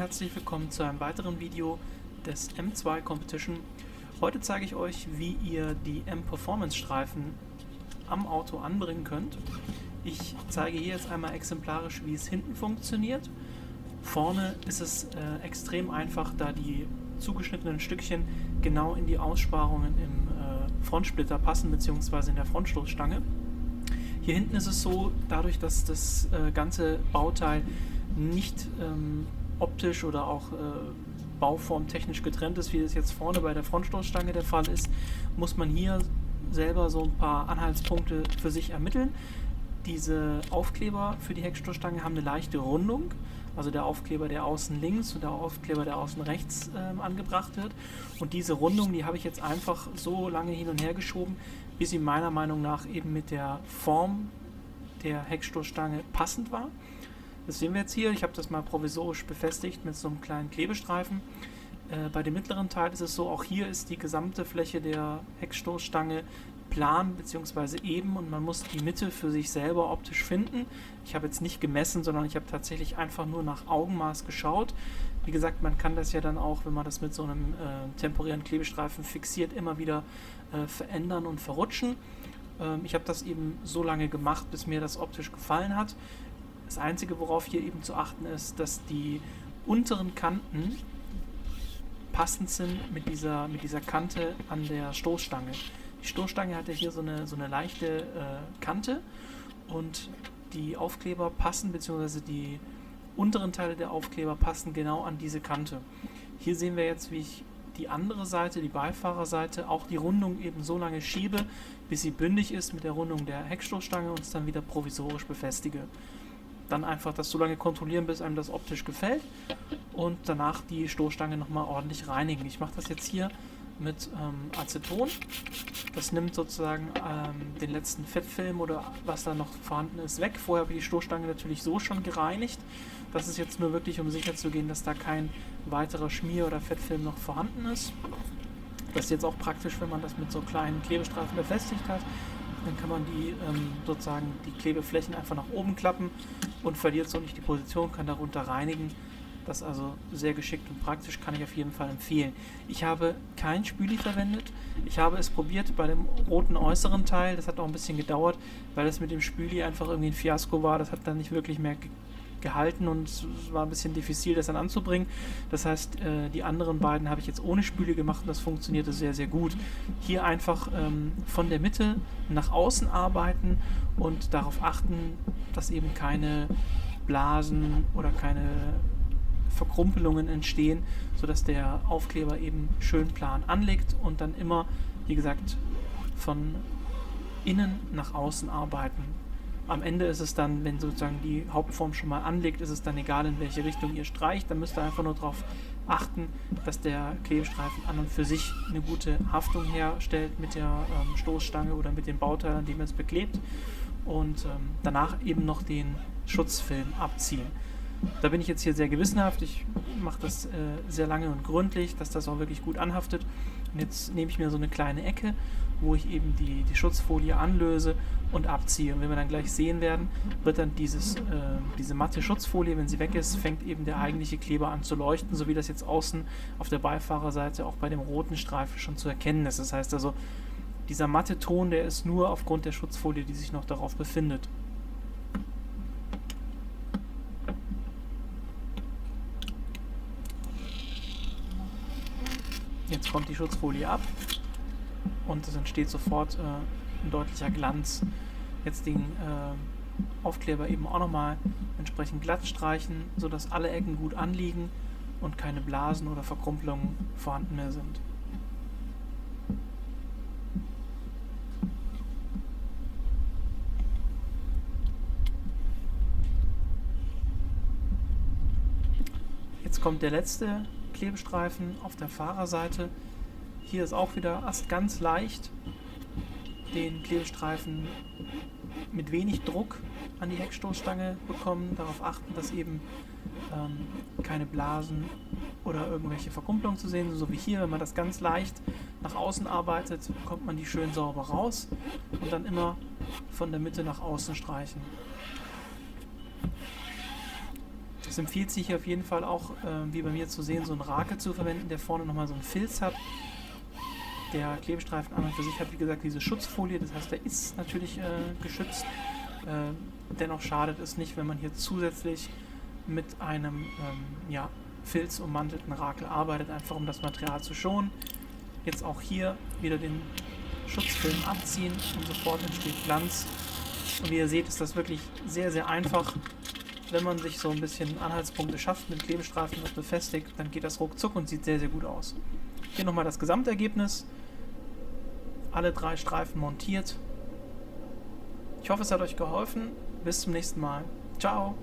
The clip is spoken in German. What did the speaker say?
herzlich willkommen zu einem weiteren Video des M2 Competition. Heute zeige ich euch, wie ihr die M-Performance-Streifen am Auto anbringen könnt. Ich zeige hier jetzt einmal exemplarisch, wie es hinten funktioniert. Vorne ist es extrem einfach, da die zugeschnittenen Stückchen genau in die Aussparungen im Frontsplitter passen, beziehungsweise in der Frontstoßstange. Hier hinten ist es so, dadurch, dass das ganze Bauteil nicht optisch oder auch bauformtechnisch getrennt ist, wie es jetzt vorne bei der Frontstoßstange der Fall ist, muss man hier selber so ein paar Anhaltspunkte für sich ermitteln. Diese Aufkleber für die Heckstoßstange haben eine leichte Rundung, also der Aufkleber, der außen links und der Aufkleber, der außen rechts angebracht wird. Und diese Rundung, die habe ich jetzt einfach so lange hin und her geschoben, bis sie meiner Meinung nach eben mit der Form der Heckstoßstange passend war. Das sehen wir jetzt hier. Ich habe das mal provisorisch befestigt mit so einem kleinen Klebestreifen. Bei dem mittleren Teil ist es so, auch hier ist die gesamte Fläche der Heckstoßstange plan bzw. eben und man muss die Mitte für sich selber optisch finden. Ich habe jetzt nicht gemessen, sondern ich habe tatsächlich einfach nur nach Augenmaß geschaut. Wie gesagt, man kann das ja dann auch, wenn man das mit so einem temporären Klebestreifen fixiert, immer wieder verändern und verrutschen. Ich habe das eben so lange gemacht, bis mir das optisch gefallen hat. Das Einzige, worauf hier eben zu achten ist, dass die unteren Kanten passend sind mit dieser Kante an der Stoßstange. Die Stoßstange hat ja hier so eine leichte Kante und die Aufkleber passen, beziehungsweise die unteren Teile der Aufkleber passen genau an diese Kante. Hier sehen wir jetzt, wie ich die andere Seite, die Beifahrerseite, auch die Rundung eben so lange schiebe, bis sie bündig ist mit der Rundung der Heckstoßstange und es dann wieder provisorisch befestige. Dann einfach das so lange kontrollieren, bis einem das optisch gefällt und danach die Stoßstange nochmal ordentlich reinigen. Ich mache das jetzt hier mit Aceton. Das nimmt sozusagen den letzten Fettfilm oder was da noch vorhanden ist weg. Vorher habe ich die Stoßstange natürlich so schon gereinigt. Das ist jetzt nur wirklich, um sicher zu gehen, dass da kein weiterer Schmier- oder Fettfilm noch vorhanden ist. Das ist jetzt auch praktisch, wenn man das mit so kleinen Klebestreifen befestigt hat. Dann kann man die sozusagen die Klebeflächen einfach nach oben klappen und verliert so nicht die Position, kann darunter reinigen. Das ist also sehr geschickt und praktisch, kann ich auf jeden Fall empfehlen. Ich habe kein Spüli verwendet. Ich habe es probiert bei dem roten äußeren Teil. Das hat auch ein bisschen gedauert, weil das mit dem Spüli einfach irgendwie ein Fiasko war. Das hat dann nicht wirklich mehr gehalten und es war ein bisschen diffizil, das dann anzubringen. Das heißt, die anderen beiden habe ich jetzt ohne Spüle gemacht und das funktionierte sehr, sehr gut. Hier einfach von der Mitte nach außen arbeiten und darauf achten, dass eben keine Blasen oder keine Verkrumpelungen entstehen, sodass der Aufkleber eben schön plan anlegt und dann immer, wie gesagt, von innen nach außen arbeiten. Am Ende ist es dann, wenn sozusagen die Hauptform schon mal anlegt, ist es dann egal, in welche Richtung ihr streicht. Dann müsst ihr einfach nur darauf achten, dass der Klebestreifen an und für sich eine gute Haftung herstellt mit der Stoßstange oder mit den Bauteilen, an denen man es beklebt. Und danach eben noch den Schutzfilm abziehen. Da bin ich jetzt hier sehr gewissenhaft. Ich mache das sehr lange und gründlich, dass das auch wirklich gut anhaftet. Und jetzt nehme ich mir so eine kleine Ecke, wo ich eben die Schutzfolie anlöse und abziehe. Und wenn wir dann gleich sehen werden, wird dann diese matte Schutzfolie, wenn sie weg ist, fängt eben der eigentliche Kleber an zu leuchten, so wie das jetzt außen auf der Beifahrerseite auch bei dem roten Streifen schon zu erkennen ist. Das heißt also, dieser matte Ton, der ist nur aufgrund der Schutzfolie, die sich noch darauf befindet. Jetzt kommt die Schutzfolie ab und es entsteht sofort ein deutlicher Glanz. Jetzt den Aufkleber eben auch nochmal entsprechend glatt streichen, sodass alle Ecken gut anliegen und keine Blasen oder Verkrumpelungen vorhanden mehr sind. Jetzt kommt der letzte Klebestreifen auf der Fahrerseite. Hier ist auch wieder erst ganz leicht den Klebestreifen mit wenig Druck an die Heckstoßstange bekommen. Darauf achten, dass eben keine Blasen oder irgendwelche Verkrumpelungen zu sehen sind, so wie hier. Wenn man das ganz leicht nach außen arbeitet, bekommt man die schön sauber raus und dann immer von der Mitte nach außen streichen. Es empfiehlt sich hier auf jeden Fall auch, wie bei mir zu sehen, so einen Rakel zu verwenden, der vorne nochmal so einen Filz hat. Der Klebestreifen an und für sich hat, wie gesagt, diese Schutzfolie, das heißt, der ist natürlich geschützt. Dennoch schadet es nicht, wenn man hier zusätzlich mit einem Filz ummantelten Rakel arbeitet, einfach um das Material zu schonen. Jetzt auch hier wieder den Schutzfilm abziehen und sofort entsteht Glanz. Und wie ihr seht, ist das wirklich sehr, sehr einfach. Wenn man sich so ein bisschen Anhaltspunkte schafft, mit Klebestreifen das befestigt, dann geht das ruckzuck und sieht sehr, sehr gut aus. Hier nochmal das Gesamtergebnis. Alle 3 Streifen montiert. Ich hoffe, es hat euch geholfen. Bis zum nächsten Mal. Ciao!